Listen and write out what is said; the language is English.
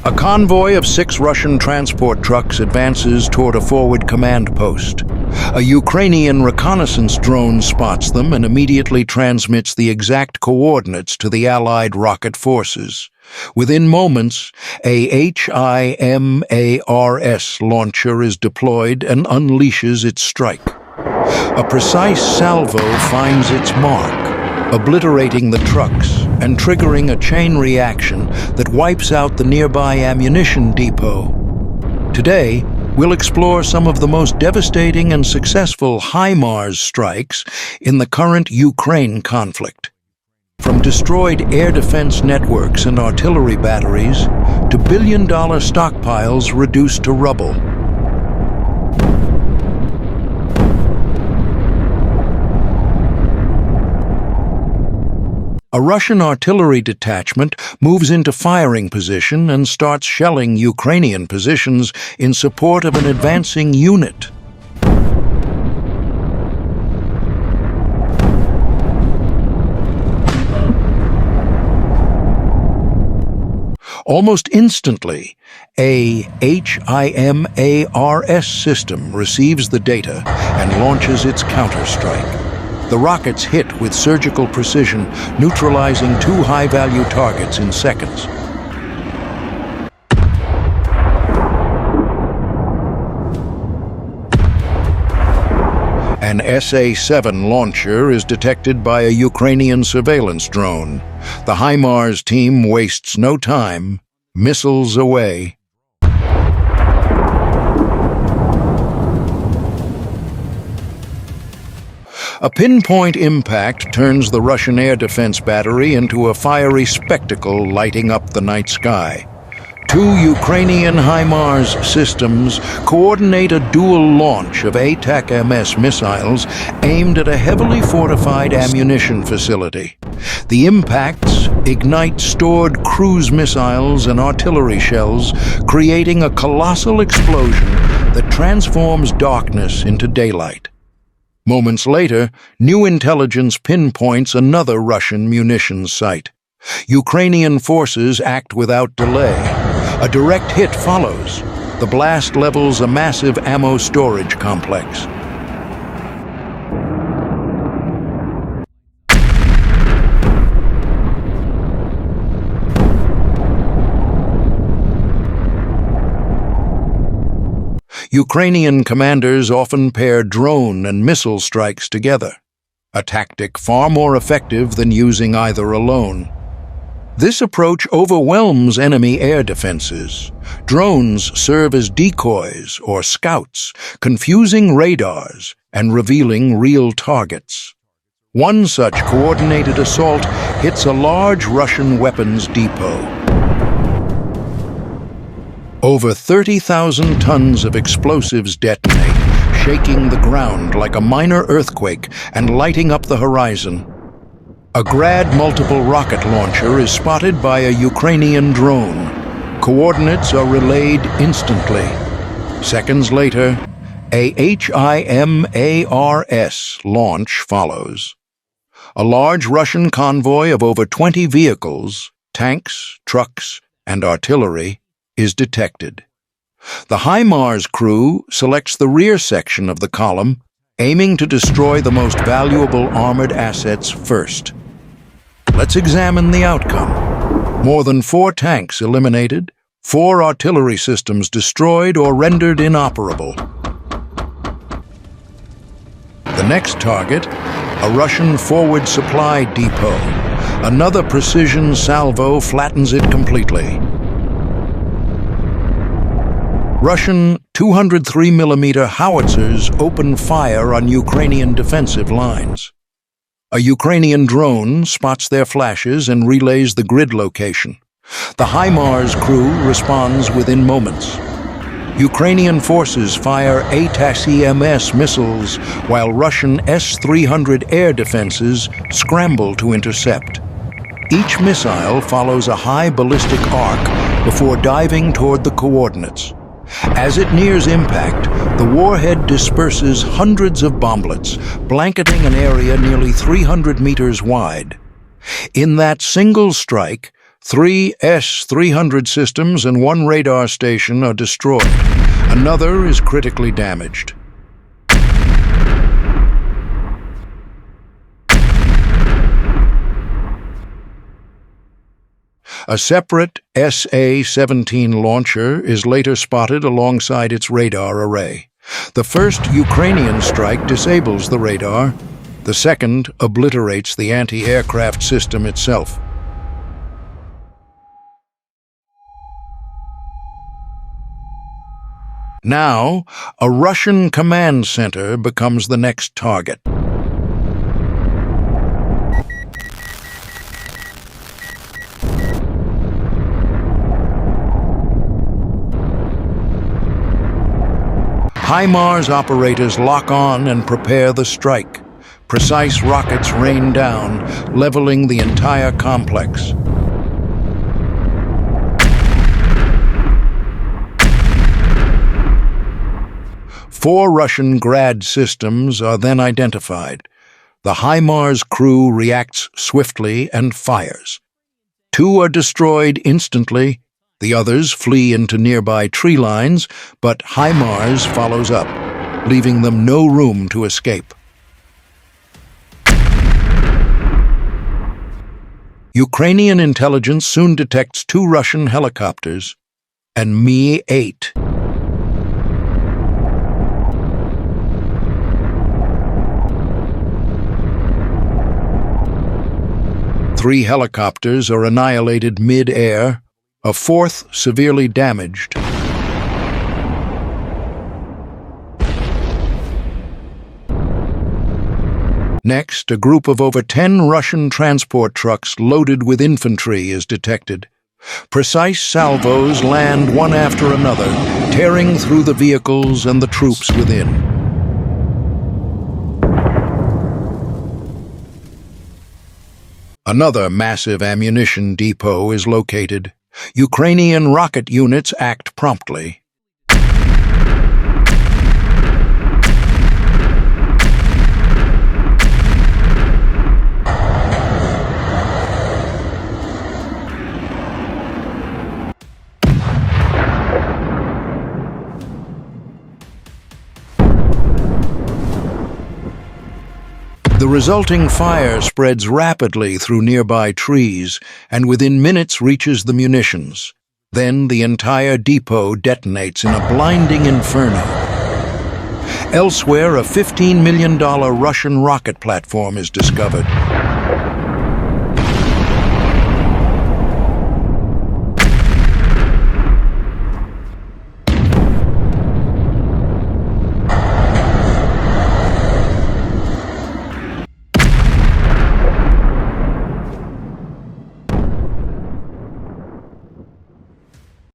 A convoy of 6 Russian transport trucks advances toward a forward command post. A Ukrainian reconnaissance drone spots them and immediately transmits the exact coordinates to the Allied rocket forces. Within moments, a HIMARS launcher is deployed and unleashes its strike. A precise salvo finds its mark, obliterating the trucks and triggering a chain reaction that wipes out the nearby ammunition depot. Today, we'll explore some of the most devastating and successful HIMARS strikes in the current Ukraine conflict. From destroyed air defense networks and artillery batteries to billion-dollar stockpiles reduced to rubble. A Russian artillery detachment moves into firing position and starts shelling Ukrainian positions in support of an advancing unit. Almost instantly, a HIMARS system receives the data and launches its counterstrike. The rockets hit with surgical precision, neutralizing 2 high-value targets in seconds. An SA-7 launcher is detected by a Ukrainian surveillance drone. The HIMARS team wastes no time, missiles away. A pinpoint impact turns the Russian air defense battery into a fiery spectacle lighting up the night sky. 2 Ukrainian HIMARS systems coordinate a dual launch of ATACMS missiles aimed at a heavily fortified ammunition facility. The impacts ignite stored cruise missiles and artillery shells, creating a colossal explosion that transforms darkness into daylight. Moments later, new intelligence pinpoints another Russian munitions site. Ukrainian forces act without delay. A direct hit follows. The blast levels a massive ammo storage complex. Ukrainian commanders often pair drone and missile strikes together, a tactic far more effective than using either alone. This approach overwhelms enemy air defenses. Drones serve as decoys or scouts, confusing radars and revealing real targets. One such coordinated assault hits a large Russian weapons depot. Over 30,000 tons of explosives detonate, shaking the ground like a minor earthquake and lighting up the horizon. A Grad multiple rocket launcher is spotted by a Ukrainian drone. Coordinates are relayed instantly. Seconds later, a HIMARS launch follows. A large Russian convoy of over 20 vehicles, tanks, trucks, and artillery is detected. The HIMARS crew selects the rear section of the column, aiming to destroy the most valuable armored assets first. Let's examine the outcome. More than 4 tanks eliminated, 4 artillery systems destroyed or rendered inoperable. The next target, a Russian forward supply depot. Another precision salvo flattens it completely. Russian 203mm howitzers open fire on Ukrainian defensive lines. A Ukrainian drone spots their flashes and relays the grid location. The HIMARS crew responds within moments. Ukrainian forces fire ATACMS missiles while Russian S-300 air defenses scramble to intercept. Each missile follows a high ballistic arc before diving toward the coordinates. As it nears impact, the warhead disperses hundreds of bomblets, blanketing an area nearly 300 meters wide. In that single strike, 3 S-300 systems and 1 radar station are destroyed. Another is critically damaged. A separate SA-17 launcher is later spotted alongside its radar array. The first Ukrainian strike disables the radar. The second obliterates the anti-aircraft system itself. Now, a Russian command center becomes the next target. HIMARS operators lock on and prepare the strike. Precise rockets rain down, leveling the entire complex. Four Russian Grad systems are then identified. The HIMARS crew reacts swiftly and fires. 2 are destroyed instantly. The others flee into nearby tree lines, but HIMARS follows up, leaving them no room to escape. Ukrainian intelligence soon detects 2 Russian helicopters and Mi-8. Three helicopters are annihilated mid-air, a 4th severely damaged. Next, a group of over 10 Russian transport trucks loaded with infantry is detected. Precise salvos land one after another, tearing through the vehicles and the troops within. Another massive ammunition depot is located. Ukrainian rocket units act promptly. The resulting fire spreads rapidly through nearby trees and within minutes reaches the munitions. Then the entire depot detonates in a blinding inferno. Elsewhere, a $15 million Russian rocket platform is discovered.